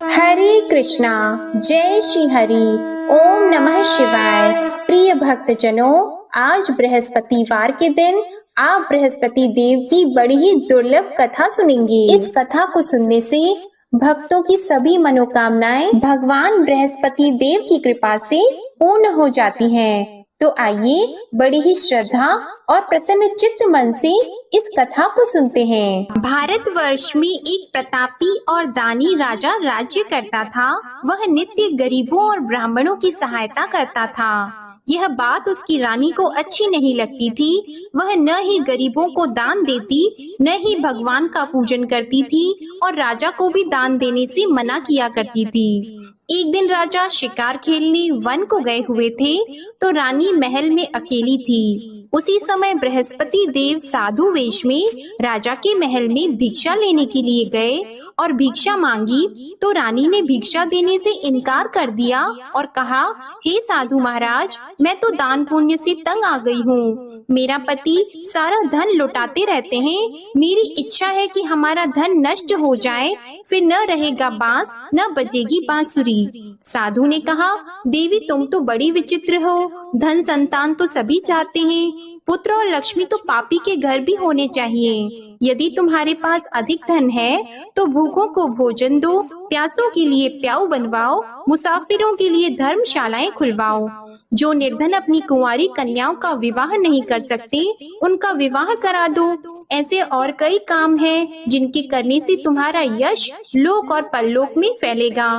हरे कृष्णा। जय श्री हरि। ओम नमः शिवाय। प्रिय भक्तजनों, आज बृहस्पतिवार के दिन आप बृहस्पति देव की बड़ी ही दुर्लभ कथा सुनेंगे। इस कथा को सुनने से भक्तों की सभी मनोकामनाएं भगवान बृहस्पति देव की कृपा से पूर्ण हो जाती हैं। तो आइए बड़ी ही श्रद्धा और प्रसन्न चित्त मन से इस कथा को सुनते हैं। भारतवर्ष में एक प्रतापी और दानी राजा राज्य करता था। वह नित्य गरीबों और ब्राह्मणों की सहायता करता था। यह बात उसकी रानी को अच्छी नहीं लगती थी। वह न ही गरीबों को दान देती, न ही भगवान का पूजन करती थी और राजा को भी दान देने से मना किया करती थी। एक दिन राजा शिकार खेलने वन को गए हुए थे, तो रानी महल में अकेली थी। उसी समय बृहस्पति देव साधु वेश में राजा के महल में भिक्षा लेने के लिए गए और भिक्षा मांगी, तो रानी ने भिक्षा देने से इनकार कर दिया और कहा, हे साधु महाराज, मैं तो दान पुण्य से तंग आ गई हूँ। मेरा पति सारा धन लुटाते रहते हैं। मेरी इच्छा है कि हमारा धन नष्ट हो जाए, फिर न रहेगा बांस, न बजेगी बांसुरी। साधु ने कहा, देवी तुम तो बड़ी विचित्र हो। धन संतान तो सभी चाहते हैं, पुत्र और लक्ष्मी तो पापी के घर भी होने चाहिए। यदि तुम्हारे पास अधिक धन है तो भूखों को भोजन दो, प्यासों के लिए प्याऊ बनवाओ, मुसाफिरों के लिए धर्मशालाएं खुलवाओ। जो निर्धन अपनी कुंवारी कन्याओं का विवाह नहीं कर सकते, उनका विवाह करा दो। ऐसे और कई काम हैं जिनके करने से तुम्हारा यश लोक और परलोक में फैलेगा।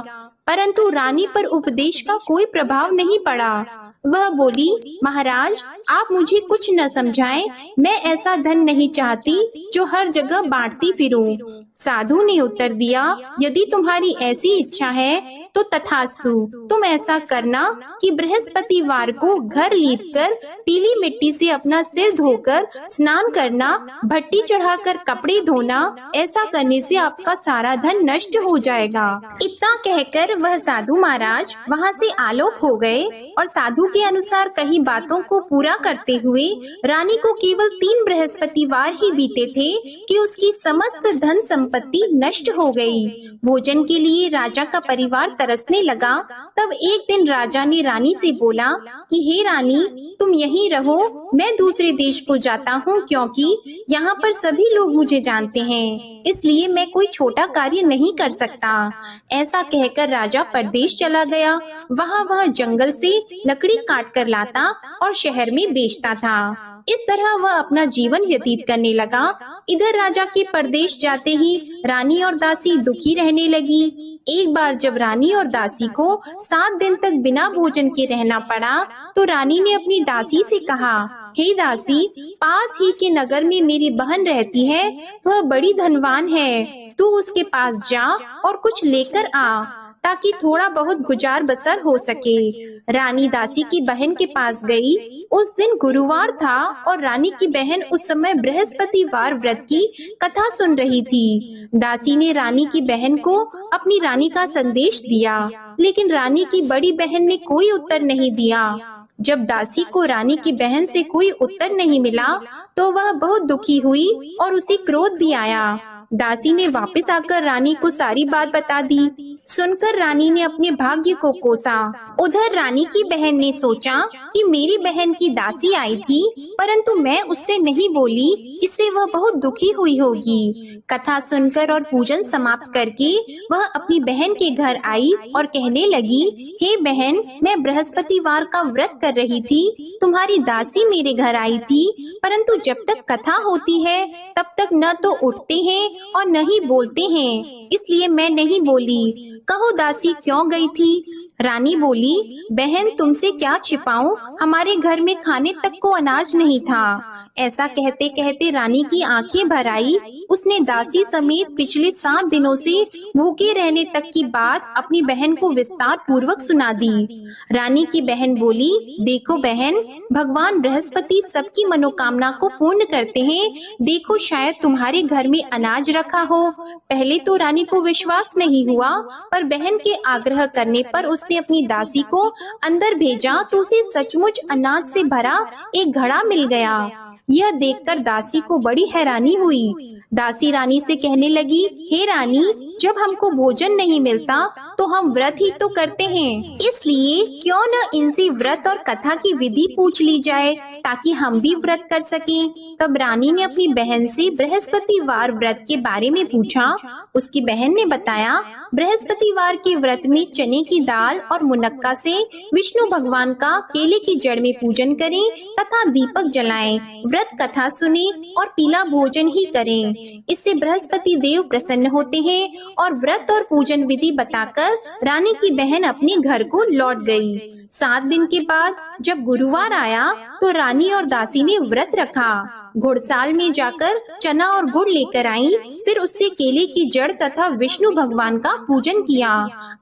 परंतु रानी पर उपदेश का कोई प्रभाव नहीं पड़ा। वह बोली, महाराज आप मुझे कुछ न समझाएं, मैं ऐसा धन नहीं चाहती जो हर जगह बांटती फिरूं। साधु ने उत्तर दिया, यदि तुम्हारी ऐसी इच्छा है तो तथास्तु। तुम ऐसा करना कि बृहस्पतिवार को घर लीपकर पीली मिट्टी से अपना सिर धोकर स्नान करना, भट्टी चढ़ाकर कपड़े धोना। ऐसा करने से आपका सारा धन नष्ट हो जाएगा। इतना कहकर वह साधु महाराज वहाँ से आलोक हो गए और साधु के अनुसार कही बातों को पूरा करते हुए रानी को केवल 3 बृहस्पतिवार ही बीते थे कि उसकी समस्त धन संपत्ति नष्ट हो गई। भोजन के लिए राजा का परिवार तरसने लगा। तब एक दिन राजा ने रानी से बोला कि हे रानी, तुम यहीं रहो, मैं दूसरे देश को जाता हूँ, क्योंकि यहाँ पर सभी लोग मुझे जानते हैं, इसलिए मैं कोई छोटा कार्य नहीं कर सकता। ऐसा कहकर राजा परदेश चला गया। वह जंगल से लकड़ी काट कर लाता और शहर में बेचता था। इस तरह वह अपना जीवन व्यतीत करने लगा। इधर राजा के परदेश जाते ही रानी और दासी दुखी रहने लगी। एक बार जब रानी और दासी को 7 दिन तक बिना भोजन के रहना पड़ा, तो रानी ने अपनी दासी से कहा, हे दासी, पास ही के नगर में मेरी बहन रहती है, वह बड़ी धनवान है, तू उसके पास जा और कुछ लेकर आ, ताकि थोड़ा बहुत गुजार बसर हो सके। रानी दासी की बहन के पास गई। उस दिन गुरुवार था और रानी की बहन उस समय बृहस्पतिवार व्रत की कथा सुन रही थी। दासी ने रानी की बहन को अपनी रानी का संदेश दिया, लेकिन रानी की बड़ी बहन ने कोई उत्तर नहीं दिया। जब दासी को रानी की बहन से कोई उत्तर नहीं मिला, तो वह बहुत दुखी हुई और उसे क्रोध भी आया। दासी ने वापस आकर रानी को सारी बात बता दी। सुनकर रानी ने अपने भाग्य को कोसा। उधर रानी की बहन ने सोचा कि मेरी बहन की दासी आई थी, परंतु मैं उससे नहीं बोली, इससे वह बहुत दुखी हुई होगी। कथा सुनकर और पूजन समाप्त करके वह अपनी बहन के घर आई और कहने लगी, हे बहन, मैं बृहस्पतिवार का व्रत कर रही थी, तुम्हारी दासी मेरे घर आई थी, परंतु जब तक कथा होती है तब तक न तो उठते हैं और न ही बोलते हैं, इसलिए मैं नहीं बोली। कहो दासी क्यों गई थी? रानी बोली, बहन तुमसे क्या छिपाऊं, हमारे घर में खाने तक को अनाज नहीं था। ऐसा कहते कहते रानी की आंखें भर आई। उसने दासी समेत पिछले 7 दिनों से भूखे रहने तक की बात अपनी बहन को विस्तार पूर्वक सुना दी। रानी की बहन बोली, देखो बहन, भगवान बृहस्पति सबकी मनोकामना को पूर्ण करते हैं। देखो शायद तुम्हारे घर में अनाज रखा हो। पहले तो रानी को विश्वास नहीं हुआ, पर बहन के आग्रह करने पर उसने अपनी दासी को अंदर भेजा तो उसे सचमुच अनाज से भरा एक घड़ा मिल गया। यह देखकर दासी को बड़ी हैरानी हुई। दासी रानी से कहने लगी, हे रानी, जब हमको भोजन नहीं मिलता तो हम व्रत ही तो करते हैं, इसलिए क्यों न इनसे व्रत और कथा की विधि पूछ ली जाए ताकि हम भी व्रत कर सकें। तब रानी ने अपनी बहन से बृहस्पतिवार व्रत के बारे में पूछा। उसकी बहन ने बताया, बृहस्पतिवार के व्रत में चने की दाल और मुनक्का से विष्णु भगवान का केले की जड़ में पूजन करें तथा दीपक जलाएं, व्रत कथा सुने और पीला भोजन ही करें। इससे बृहस्पति देव प्रसन्न होते हैं। और व्रत और पूजन विधि बताकर रानी की बहन अपने घर को लौट गई। 7 दिन के बाद जब गुरुवार आया तो रानी और दासी ने व्रत रखा। घुड़साल में जाकर चना और गुड़ लेकर आई, फिर उससे केले की जड़ तथा विष्णु भगवान का पूजन किया।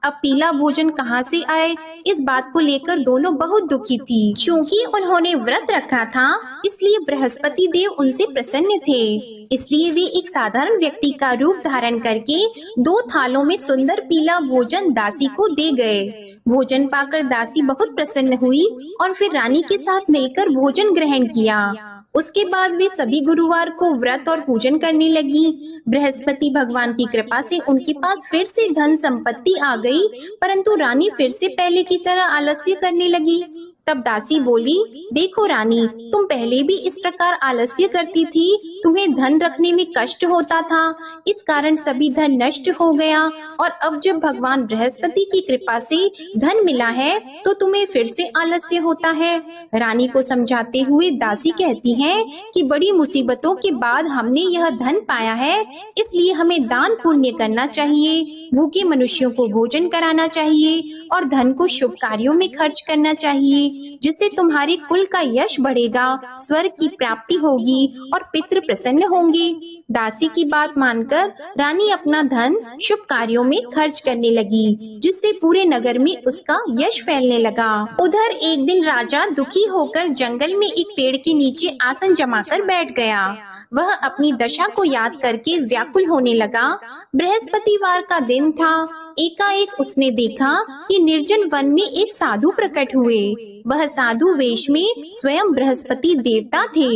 अब पीला भोजन कहाँ से आए, इस बात को लेकर दोनों बहुत दुखी थी। क्योंकि उन्होंने व्रत रखा था, इसलिए बृहस्पति देव उनसे प्रसन्न थे। इसलिए वे एक साधारण व्यक्ति का रूप धारण करके 2 थालों में सुंदर पीला भोजन दासी को दे गए। भोजन पाकर दासी बहुत प्रसन्न हुई और फिर रानी के साथ मिलकर भोजन ग्रहण किया। उसके बाद वे सभी गुरुवार को व्रत और पूजन करने लगी। बृहस्पति भगवान की कृपा से उनके पास फिर से धन संपत्ति आ गई, परंतु रानी फिर से पहले की तरह आलस्य करने लगी। तब दासी बोली, देखो रानी, तुम पहले भी इस प्रकार आलस्य करती थी, तुम्हें धन रखने में कष्ट होता था, इस कारण सभी धन नष्ट हो गया, और अब जब भगवान बृहस्पति की कृपा से धन मिला है तो तुम्हें फिर से आलस्य होता है। रानी को समझाते हुए दासी कहती हैं कि बड़ी मुसीबतों के बाद हमने यह धन पाया है, इसलिए हमें दान पुण्य करना चाहिए, भूखे मनुष्यों को भोजन कराना चाहिए और धन को शुभ कार्यों में खर्च करना चाहिए, जिससे तुम्हारे कुल का यश बढ़ेगा, स्वर्ग की प्राप्ति होगी और पितृ प्रसन्न होंगे। दासी की बात मानकर रानी अपना धन शुभ कार्यों में खर्च करने लगी, जिससे पूरे नगर में उसका यश फैलने लगा। उधर एक दिन राजा दुखी होकर जंगल में एक पेड़ के नीचे आसन जमाकर बैठ गया। वह अपनी दशा को याद करके व्याकुल होने लगा। बृहस्पतिवार का दिन था। एकाएक उसने देखा कि निर्जन वन में एक साधु प्रकट हुए। वह साधु वेश में स्वयं बृहस्पति देवता थे।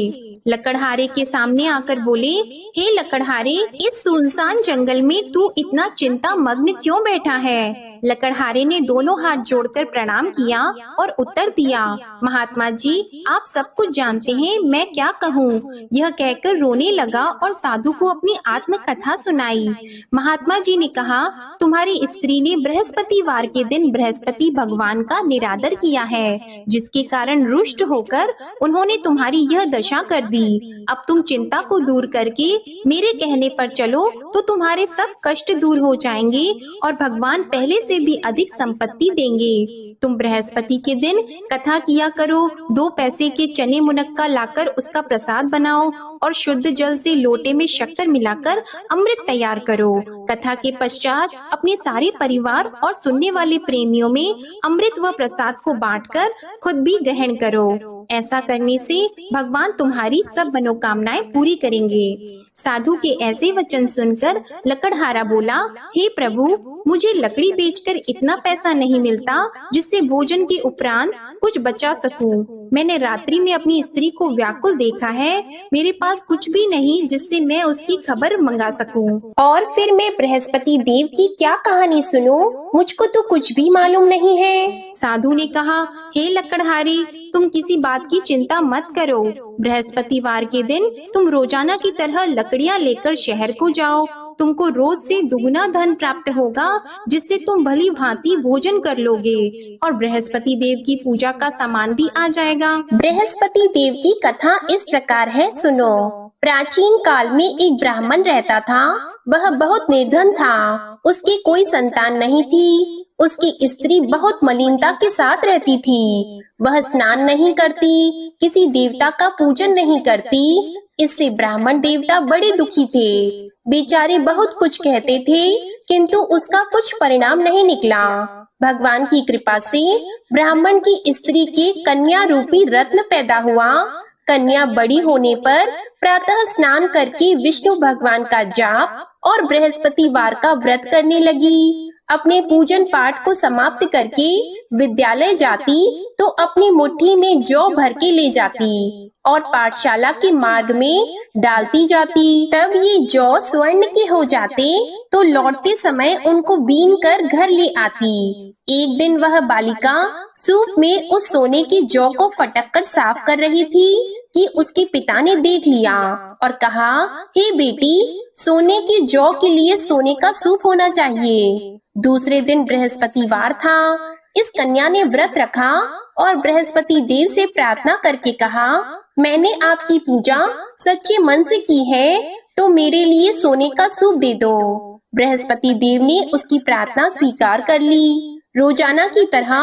लकड़हारे के सामने आकर बोले, हे लकड़हारे, इस सुनसान जंगल में तू इतना चिंता मग्न क्यों बैठा है? लकड़हारे ने दोनों हाथ जोड़कर प्रणाम किया और उत्तर दिया, महात्मा जी, आप सब कुछ जानते हैं, मैं क्या कहूँ। यह कहकर रोने लगा और साधु को अपनी आत्म कथा सुनाई। महात्मा जी ने कहा, तुम्हारी स्त्री ने बृहस्पतिवार के दिन बृहस्पति भगवान का निरादर किया है, जिसके कारण रुष्ट होकर उन्होंने तुम्हारी यह दशा कर दी। अब तुम चिंता को दूर करके मेरे कहने पर चलो तो तुम्हारे सब कष्ट दूर हो जाएंगे और भगवान पहले से भी अधिक संपत्ति देंगे। तुम बृहस्पति के दिन कथा किया करो, 2 पैसे के चने मुनक्का लाकर उसका प्रसाद बनाओ और शुद्ध जल से लोटे में शक्कर मिलाकर अमृत तैयार करो। कथा के पश्चात अपने सारे परिवार और सुनने वाले प्रेमियों में अमृत व प्रसाद को बांटकर खुद भी ग्रहण करो। ऐसा करने से भगवान तुम्हारी सब मनोकामनाएं पूरी करेंगे। साधु के ऐसे वचन सुनकर लकड़हारा बोला, हे प्रभु, मुझे लकड़ी बेचकर इतना पैसा नहीं मिलता जिससे भोजन के उपरांत कुछ बचा सकूं। मैंने रात्रि में अपनी स्त्री को व्याकुल देखा है, मेरे पास कुछ भी नहीं जिससे मैं उसकी खबर मंगा सकूं। और फिर मैं बृहस्पति देव की क्या कहानी सुनूं? मुझको तो कुछ भी मालूम नहीं है। साधु ने कहा, हे लकड़हारी, तुम किसी बात की चिंता मत करो। बृहस्पतिवार के दिन तुम रोजाना की तरह लकड़ियां लेकर शहर को जाओ। तुमको रोज से दुगना धन प्राप्त होगा, जिससे तुम भली भांति भोजन कर लोगे और बृहस्पति देव की पूजा का सामान भी आ जाएगा। बृहस्पति देव की कथा इस प्रकार है, सुनो। प्राचीन काल में एक ब्राह्मण रहता था। वह बहुत निर्धन था। उसकी कोई संतान नहीं थी। उसकी स्त्री बहुत मलिनता के साथ रहती थी। वह स्नान नहीं करती, किसी देवता का पूजन नहीं करती। इससे ब्राह्मण देवता बड़े दुखी थे। बेचारे बहुत कुछ कहते थे, किंतु उसका कुछ परिणाम नहीं निकला। भगवान की कृपा से ब्राह्मण की स्त्री के कन्या रूपी रत्न पैदा हुआ। कन्या बड़ी होने पर प्रातः स्नान करके विष्णु भगवान का जाप और बृहस्पतिवार का व्रत करने लगी। अपने पूजन पाठ को समाप्त करके विद्यालय जाती तो अपनी मुट्ठी में जौ भर के ले जाती और पाठशाला के मार्ग में डालती जाती। तब ये जौ स्वर्ण के हो जाते तो लौटते समय उनको बीन कर घर ले आती। एक दिन वह बालिका सूप में उस सोने के जौ को फटक कर साफ कर रही थी कि उसके पिता ने देख लिया और कहा, हे बेटी, सोने के जौ के लिए सोने का सूप होना चाहिए। दूसरे दिन बृहस्पतिवार था। इस कन्या ने व्रत रखा और बृहस्पति देव से प्रार्थना करके कहा, मैंने आपकी पूजा सच्चे मन से की है तो मेरे लिए सोने का सूप दे दो। बृहस्पति देव ने उसकी प्रार्थना स्वीकार कर ली। रोजाना की तरह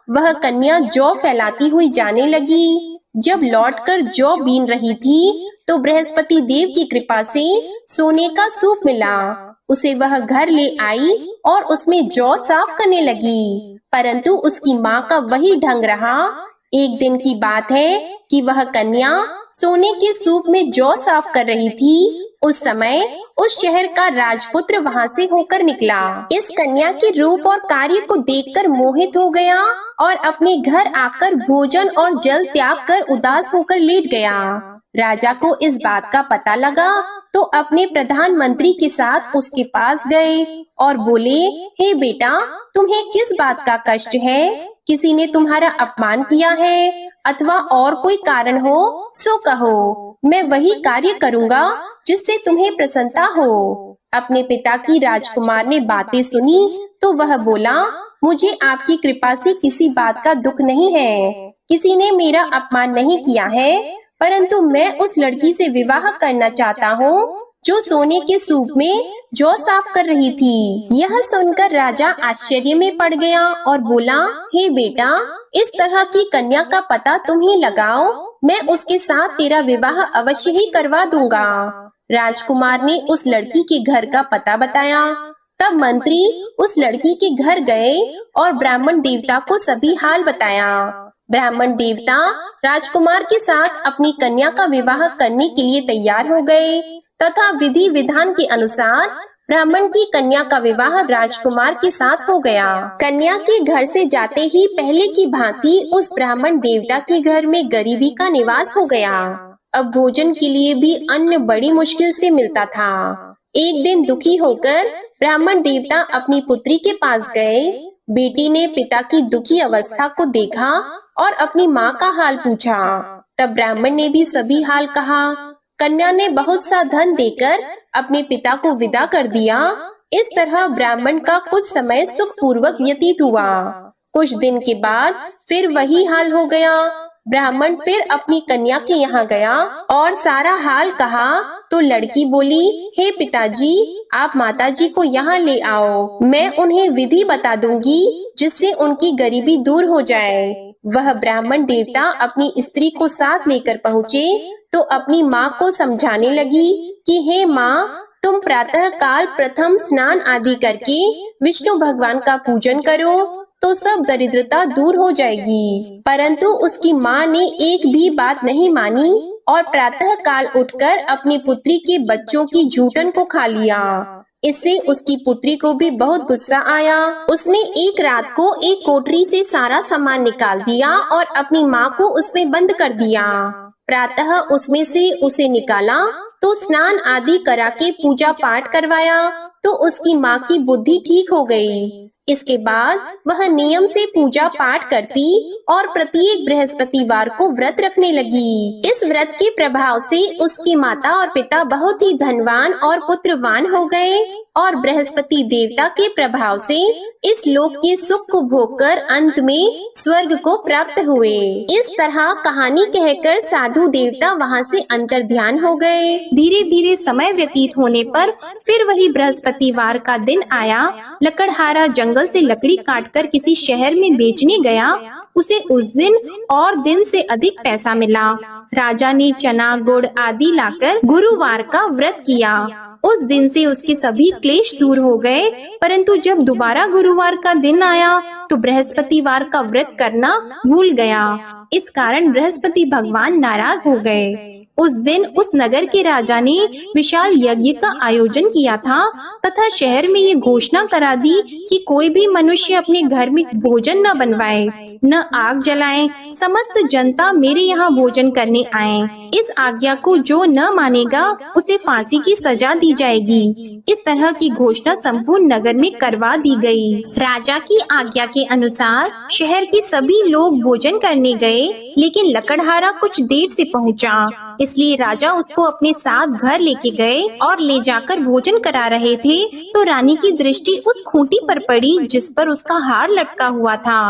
वह कन्या जौ फैलाती हुई जाने लगी। जब लौटकर जौ बीन रही थी तो बृहस्पति देव की कृपा से सोने का सूप मिला। उसे वह घर ले आई और उसमें जौ साफ करने लगी, परंतु उसकी माँ का वही ढंग रहा। एक दिन की बात है कि वह कन्या सोने के सूप में जौ साफ कर रही थी। उस समय उस शहर का राजपुत्र वहां से होकर निकला। इस कन्या के रूप और कार्य को देखकर मोहित हो गया और अपने घर आकर भोजन और जल त्याग कर उदास होकर लेट गया। राजा को इस बात का पता लगा तो अपने प्रधानमंत्री के साथ उसके पास गए और बोले, हे बेटा, तुम्हें किस बात का कष्ट है? किसी ने तुम्हारा अपमान किया है अथवा और कोई कारण हो सो कहो, मैं वही कार्य करूँगा जिससे तुम्हें प्रसन्नता हो। अपने पिता की राजकुमार ने बातें सुनी तो वह बोला, मुझे आपकी कृपा से किसी बात का दुख नहीं है। किसी ने मेरा अपमान नहीं किया है, परंतु मैं उस लड़की से विवाह करना चाहता हूँ जो सोने के सूप में जौ साफ कर रही थी। यह सुनकर राजा आश्चर्य में पड़ गया और बोला, हे बेटा, इस तरह की कन्या का पता तुम ही लगाओ, मैं उसके साथ तेरा विवाह अवश्य ही करवा दूंगा। राजकुमार ने उस लड़की के घर का पता बताया। तब मंत्री उस लड़की के घर गए और ब्राह्मण देवता को सभी हाल बताया। ब्राह्मण देवता राजकुमार के साथ अपनी कन्या का विवाह करने के लिए तैयार हो गए तथा विधि विधान के अनुसार ब्राह्मण की कन्या का विवाह राजकुमार के साथ हो गया। कन्या के घर से जाते ही पहले की भांति उस ब्राह्मण देवता के घर में गरीबी का निवास हो गया। अब भोजन के लिए भी अन्न बड़ी मुश्किल से मिलता था। एक दिन दुखी होकर ब्राह्मण देवता अपनी पुत्री के पास गए। बेटी ने पिता की दुखी अवस्था को देखा और अपनी माँ का हाल पूछा। तब ब्राह्मण ने भी सभी हाल कहा। कन्या ने बहुत सा धन देकर अपने पिता को विदा कर दिया। इस तरह ब्राह्मण का कुछ समय सुख पूर्वक व्यतीत हुआ। कुछ दिन के बाद फिर वही हाल हो गया। ब्राह्मण फिर अपनी कन्या के यहाँ गया और सारा हाल कहा तो लड़की बोली, हे पिताजी, आप माताजी को यहाँ ले आओ, मैं उन्हें विधि बता दूंगी जिससे उनकी गरीबी दूर हो जाए। वह ब्राह्मण देवता अपनी स्त्री को साथ लेकर पहुँचे तो अपनी माँ को समझाने लगी कि हे माँ, तुम प्रातः काल प्रथम स्नान आदि करके विष्णु भगवान का पूजन करो तो सब दरिद्रता दूर हो जाएगी। परंतु उसकी माँ ने एक भी बात नहीं मानी और प्रातः काल उठकर अपनी पुत्री के बच्चों की जूठन को खा लिया। इससे उसकी पुत्री को भी बहुत गुस्सा आया। उसने एक रात को एक कोठरी से सारा सामान निकाल दिया और अपनी माँ को उसमें बंद कर दिया। प्रातः उसमें से उसे निकाला तो स्नान आदि करा के पूजा पाठ करवाया तो उसकी माँ की बुद्धि ठीक हो गई। इसके बाद वह नियम से पूजा पाठ करती और प्रत्येक बृहस्पतिवार को व्रत रखने लगी। इस व्रत के प्रभाव से उसकी माता और पिता बहुत ही धनवान और पुत्रवान हो गए और बृहस्पति देवता के प्रभाव से इस लोक के सुख को भोगकर अंत में स्वर्ग को प्राप्त हुए। इस तरह कहानी कहकर साधु देवता वहाँ से अंतर्ध्यान हो गए। धीरे धीरे समय व्यतीत होने पर फिर वही बृहस्पतिवार का दिन आया। लकड़हारा जंगल से लकड़ी काटकर किसी शहर में बेचने गया। उसे उस दिन और दिन से अधिक पैसा मिला। राजा ने चना गुड़ आदि लाकर गुरुवार का व्रत किया। उस दिन से उसके सभी क्लेश दूर हो गए। परंतु जब दोबारा गुरुवार का दिन आया तो बृहस्पतिवार का व्रत करना भूल गया। इस कारण बृहस्पति भगवान नाराज हो गए। उस दिन उस नगर के राजा ने विशाल यज्ञ का आयोजन किया था तथा शहर में ये घोषणा करा दी कि कोई भी मनुष्य अपने घर में भोजन न बनवाए, न आग जलाए। समस्त जनता मेरे यहाँ भोजन करने आए। इस आज्ञा को जो न मानेगा उसे फांसी की सजा दी जाएगी। इस तरह की घोषणा संपूर्ण नगर में करवा दी गई। राजा की आज्ञा के अनुसार शहर के सभी लोग भोजन करने गए, लेकिन लकड़हारा कुछ देर से पहुंचा, इसलिए राजा उसको अपने साथ घर लेके गए और ले जाकर भोजन करा रहे थे तो रानी की दृष्टि उस खूंटी पर पड़ी जिस पर उसका हार लटका हुआ था।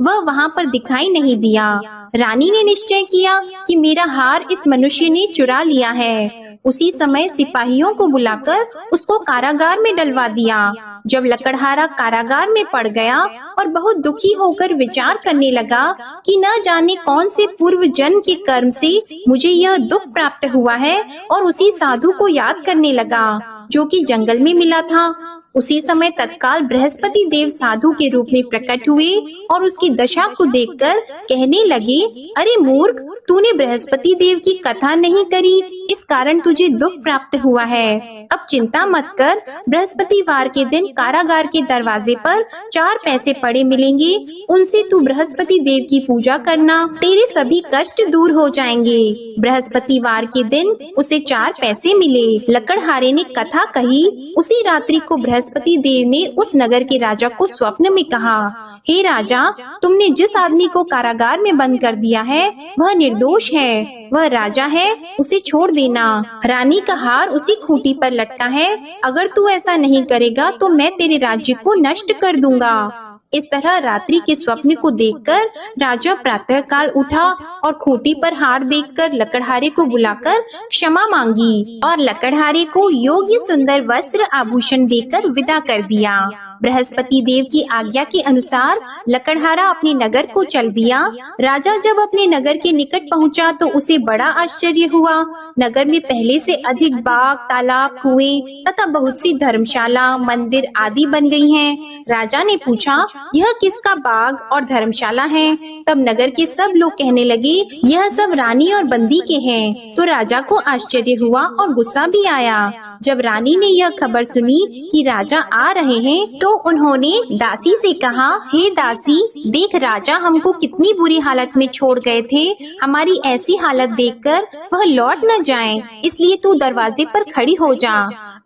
वह वहाँ पर दिखाई नहीं दिया। रानी ने निश्चय किया कि मेरा हार इस मनुष्य ने चुरा लिया है। उसी समय सिपाहियों को बुलाकर उसको कारागार में डलवा दिया। जब लकड़हारा कारागार में पड़ गया और बहुत दुखी होकर विचार करने लगा कि न जाने कौन से पूर्व जन्म के कर्म से मुझे यह दुख प्राप्त हुआ है, और उसी साधु को याद करने लगा जो कि जंगल में मिला था। उसी समय तत्काल बृहस्पति देव साधु के रूप में प्रकट हुए और उसकी दशा को देखकर कहने लगे, अरे मूर्ख, तूने बृहस्पति देव की कथा नहीं करी, इस कारण तुझे दुख प्राप्त हुआ है। अब चिंता मत कर, बृहस्पतिवार के दिन कारागार के दरवाजे पर 4 पैसे पड़े मिलेंगे, उनसे तू बृहस्पति देव की पूजा करना, तेरे सभी कष्ट दूर हो जाएंगे। बृहस्पतिवार के दिन उसे 4 पैसे मिले। लकड़हारे ने कथा कही। उसी रात्रि को बृहस्पति देव ने उस नगर के राजा को स्वप्न में कहा, हे राजा, तुमने जिस आदमी को कारागार में बंद कर दिया है वह निर्दोष है, वह राजा है, उसे छोड़ देना। रानी का हार उसी खूंटी पर लटका है, अगर तू ऐसा नहीं करेगा तो मैं तेरे राज्य को नष्ट कर दूंगा। इस तरह रात्रि के स्वप्न को देखकर राजा प्रातः काल उठा और खूंटी पर हार देखकर लकड़हारे को बुलाकर क्षमा मांगी और लकड़हारे को योग्य सुंदर वस्त्र आभूषण देकर विदा कर दिया। बृहस्पति देव की आज्ञा के अनुसार लकड़हारा अपने नगर को चल दिया। राजा जब अपने नगर के निकट पहुंचा तो उसे बड़ा आश्चर्य हुआ। नगर में पहले से अधिक बाग, तालाब, कुएं तथा बहुत सी धर्मशाला, मंदिर आदि बन गई हैं। राजा ने पूछा, यह किसका बाग और धर्मशाला है? तब नगर के सब लोग कहने लगे, यह सब रानी और बंदी के हैं। तो राजा को आश्चर्य हुआ और गुस्सा भी आया। जब रानी ने यह खबर सुनी कि राजा आ रहे हैं तो उन्होंने दासी से कहा, हे दासी, देख राजा हमको कितनी बुरी हालत में छोड़ गए थे, हमारी ऐसी हालत देखकर वह लौट न जाएं, इसलिए तू दरवाजे पर खड़ी हो जा।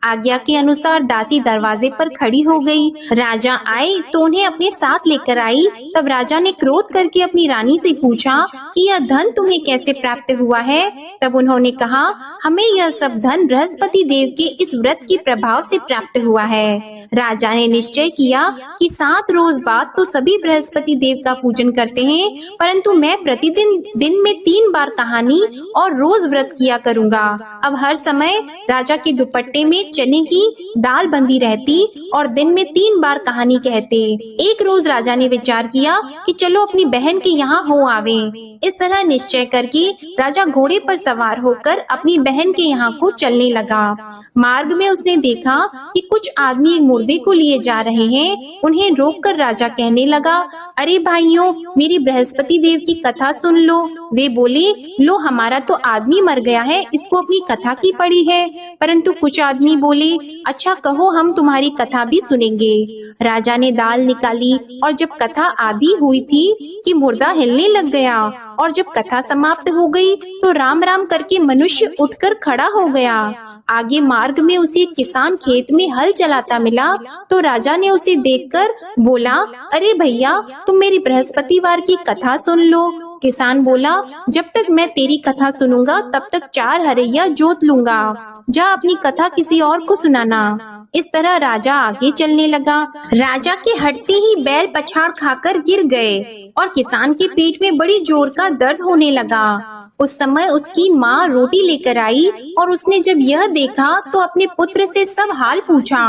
आज्ञा के अनुसार दासी दरवाजे पर खड़ी हो गई। राजा आए तो उन्हें अपने साथ लेकर आई। तब राजा ने क्रोध करके अपनी रानी से पूछा कि यह धन तुम्हें कैसे प्राप्त हुआ है? तब उन्होंने कहा, हमें यह सब धन बृहस्पति देव के इस व्रत के प्रभाव से प्राप्त हुआ है। राजा ने निश्चय किया कि 7 रोज बाद तो सभी बृहस्पति देव का पूजन करते हैं, परंतु मैं प्रतिदिन दिन में 3 बार कहानी और रोज व्रत किया करूंगा। अब हर समय राजा के दुपट्टे में चने की दाल बंधी रहती और दिन में 3 बार कहानी कहते। एक रोज राजा ने विचार किया कि चलो अपनी बहन के यहाँ हो आवे। इस तरह निश्चय करके राजा घोड़े पर सवार होकर अपनी बहन के यहाँ को चलने लगा। मार्ग में उसने देखा कि कुछ आदमी एक मुर्दे को लिए जा रहे हैं। उन्हें रोककर राजा कहने लगा, अरे भाइयों, मेरी बृहस्पति देव की कथा सुन लो। वे बोले, लो हमारा तो आदमी मर गया है, इसको अपनी कथा की पड़ी है। परंतु कुछ आदमी बोले, अच्छा कहो, हम तुम्हारी कथा भी सुनेंगे। राजा ने दाल निकाली और जब कथा आधी हुई थी कि मुर्दा हिलने लग गया, और जब कथा समाप्त हो गई तो राम राम करके मनुष्य उठकर खड़ा हो गया। आगे मार्ग में उसे एक किसान खेत में हल चलाता मिला तो राजा ने उसे देखकर बोला, अरे भैया, तुम मेरी बृहस्पतिवार की कथा सुन लो। किसान बोला, जब तक मैं तेरी कथा सुनूंगा तब तक 4 हरैया जोत लूंगा, जा अपनी कथा किसी और को सुनाना। इस तरह राजा आगे चलने लगा। राजा के हटते ही बैल पछाड़ खाकर गिर गए और किसान के पेट में बड़ी जोर का दर्द होने लगा। उस समय उसकी माँ रोटी लेकर आई और उसने जब यह देखा तो अपने पुत्र से सब हाल पूछा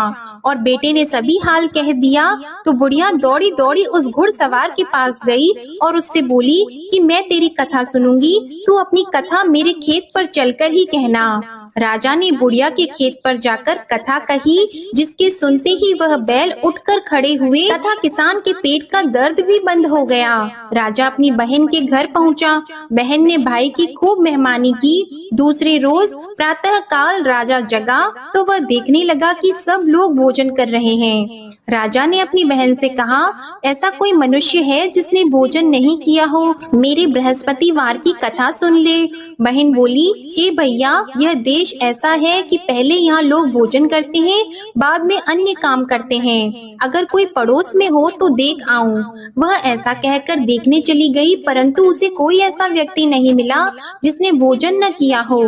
और बेटे ने सभी हाल कह दिया। तो बुढ़िया दौड़ी दौड़ी उस घुड़सवार के पास गई और उससे बोली कि मैं तेरी कथा सुनूंगी, तू अपनी कथा मेरे खेत पर चलकर ही कहना। राजा ने बुढ़िया के खेत पर जाकर कथा कही, जिसके सुनते ही वह बैल उठकर खड़े हुए तथा किसान के पेट का दर्द भी बंद हो गया। राजा अपनी बहन के घर पहुंचा। बहन ने भाई की खूब मेहमानी की। दूसरे रोज प्रातः काल राजा जगा तो वह देखने लगा कि सब लोग भोजन कर रहे हैं। राजा ने अपनी बहन से कहा, ऐसा कोई मनुष्य है जिसने भोजन नहीं किया हो? मेरे बृहस्पतिवार की कथा सुन ले। बहन बोली, हे भैया, यह देश ऐसा है कि पहले यहाँ लोग भोजन करते हैं, बाद में अन्य काम करते हैं। अगर कोई पड़ोस में हो तो देख आऊं। वह ऐसा कहकर देखने चली गई, परंतु उसे कोई ऐसा व्यक्ति नहीं मिला जिसने भोजन न किया हो।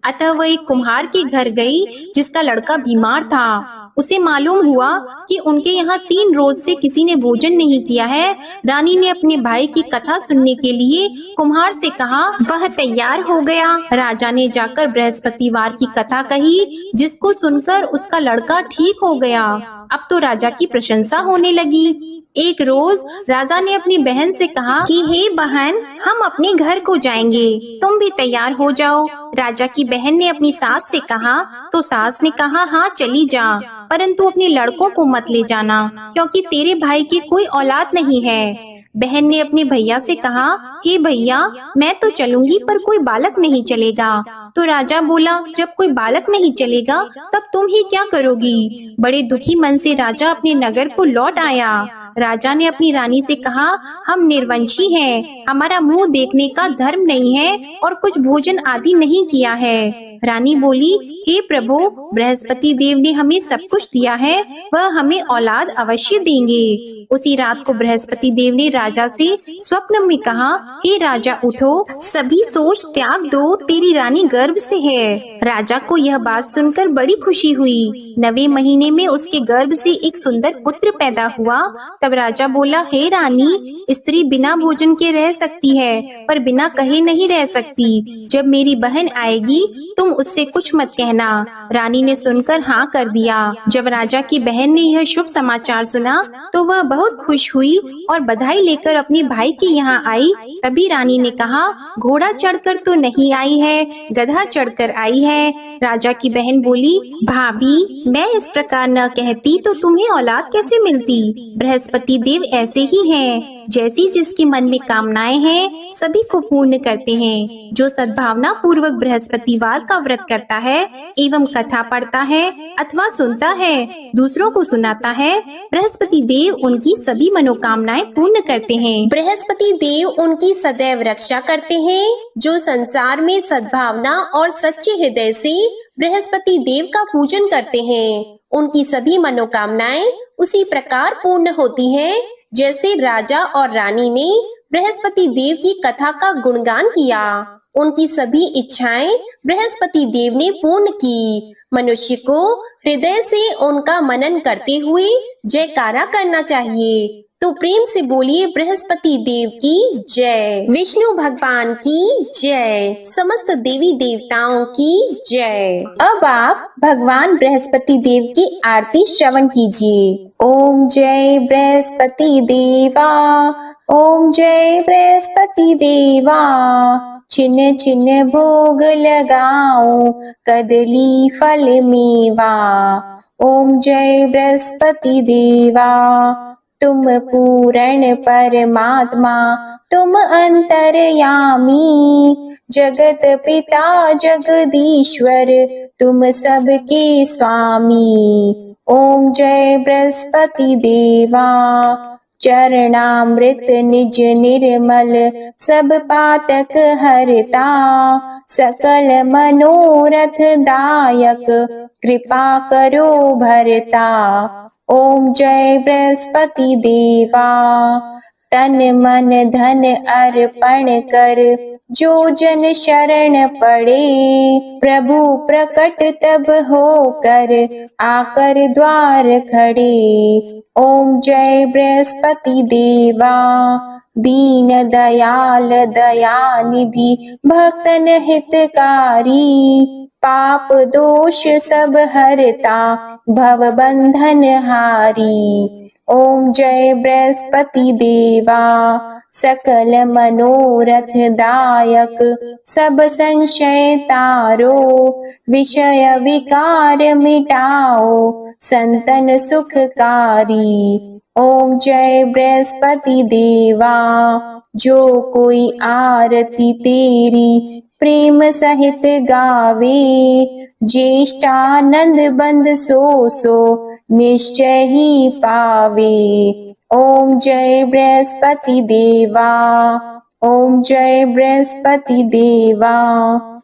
अतः वह एक कुम्हार के घर गई जिसका लड़का बीमार था। उसे मालूम हुआ कि उनके यहाँ 3 रोज से किसी ने भोजन नहीं किया है। रानी ने अपने भाई की कथा सुनने के लिए कुम्हार से कहा। वह तैयार हो गया। राजा ने जाकर बृहस्पतिवार की कथा कही, जिसको सुनकर उसका लड़का ठीक हो गया। अब तो राजा की प्रशंसा होने लगी। एक रोज राजा ने अपनी बहन से कहा कि हे बहन, हम अपने घर को जाएंगे, तुम भी तैयार हो जाओ। राजा की बहन ने अपनी सास से कहा तो सास ने कहा, हाँ चली जा, परंतु अपने लड़कों को मत ले जाना, क्योंकि तेरे भाई की कोई औलाद नहीं है। बहन ने अपने भैया से कहा, हे भैया, मैं तो चलूंगी पर कोई बालक नहीं चलेगा। तो राजा बोला, जब कोई बालक नहीं चलेगा तब तुम ही क्या करोगी? बड़े दुखी मन से राजा अपने नगर को लौट आया। राजा ने अपनी रानी से कहा, हम निर्वंशी हैं, हमारा मुंह देखने का धर्म नहीं है और कुछ भोजन आदि नहीं किया है। रानी बोली, हे प्रभु, बृहस्पति देव ने हमें सब कुछ दिया है, वह हमें औलाद अवश्य देंगे। उसी रात को बृहस्पति देव ने राजा से स्वप्न में कहा, हे राजा उठो, सभी सोच त्याग दो, तेरी रानी गर्भ से है। राजा को यह बात सुनकर बड़ी खुशी हुई। 9वें महीने में उसके गर्भ से एक सुंदर पुत्र पैदा हुआ। तब राजा बोला, हे रानी, स्त्री बिना भोजन के रह सकती है, पर बिना कहे नहीं रह सकती। जब मेरी बहन आएगी तुम उससे कुछ मत कहना। रानी ने सुनकर हाँ कर दिया। जब राजा की बहन ने यह शुभ समाचार सुना तो वह बहुत खुश हुई और बधाई लेकर अपने भाई के यहाँ आई। तभी रानी ने कहा, घोड़ा चढ़कर तो नहीं आई है, गधा चढ़कर आई है। राजा की बहन बोली, भाभी, मैं इस प्रकार न कहती तो तुम्हें औलाद कैसे मिलती? बृहस्पति देव ऐसे ही हैं, जैसी जिसके मन में कामनाएं हैं सभी को पूर्ण करते हैं। जो सद्भावना पूर्वक बृहस्पतिवार का व्रत करता है एवं कथा पढ़ता है अथवा सुनता है, दूसरों को सुनाता है, बृहस्पति देव उनकी सभी मनोकामनाएं पूर्ण करते हैं। बृहस्पति देव उनकी सदैव रक्षा करते हैं। जो संसार में सद्भावना और सच्चे हृदय से बृहस्पति देव का पूजन करते हैं, उनकी सभी मनोकामनाएं उसी प्रकार पूर्ण होती हैं, जैसे राजा और रानी ने बृहस्पति देव की कथा का गुणगान किया। उनकी सभी इच्छाएं बृहस्पति देव ने पूर्ण की। मनुष्य को हृदय से उनका मनन करते हुए जयकारा करना चाहिए। तो प्रेम से बोलिए, बृहस्पति देव की जय, विष्णु भगवान की जय, समस्त देवी देवताओं की जय। अब आप भगवान बृहस्पति देव की आरती श्रवण कीजिए। ओम जय बृहस्पति देवा, ओम जय बृहस्पति देवा, छिन्न छिन्न भोग लगाओ, कदली फल मेवा। ओम जय बृहस्पति देवा, तुम पूर्ण परमात्मा, तुम अंतर्यामी, जगत पिता जगदीश्वर, तुम सबके स्वामी। ओम जय बृहस्पति देवा, चरणामृत निज निर्मल, सब पातक हरता, सकल मनोरथ दायक, कृपा करो भरता। ओम जय बृहस्पति देवा, तन मन धन अर्पण कर, जो जन शरण पड़े, प्रभु प्रकट तब होकर, आकर द्वार खड़े। ओम जय बृहस्पति देवा, दीन दयाल दयानिधि, भक्तन हितकारी, पाप दोष सब हरता, भव बंधन हारी। ओम जय बृहस्पति देवा, सकल मनोरथ दायक सब संशय तारो, विषय विकार मिटाओ संतन सुखकारी। ओम जय बृहस्पति देवा, जो कोई आरती तेरी प्रेम सहित गावे, ज्येष्ठानंद बंद सो निश्चय ही पावे। ओम जय बृहस्पति देवा, ओम जय बृहस्पति देवा।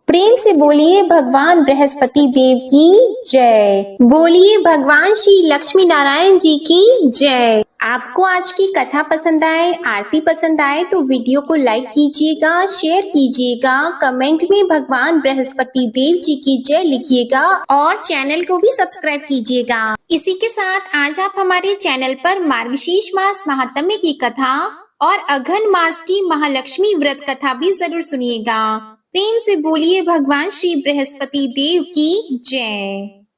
प्रेम से बोलिए भगवान बृहस्पति देव की जय। बोलिए भगवान श्री लक्ष्मी नारायण जी की जय। आपको आज की कथा पसंद आए, आरती पसंद आए तो वीडियो को लाइक कीजिएगा, शेयर कीजिएगा, कमेंट में भगवान बृहस्पति देव जी की जय लिखिएगा और चैनल को भी सब्सक्राइब कीजिएगा। इसी के साथ आज आप हमारे चैनल पर मार्गशीर्ष मास महात्म्य की कथा और अघन मास की महालक्ष्मी व्रत कथा भी जरूर सुनिएगा। प्रेम से बोलिए भगवान श्री बृहस्पति देव की जय।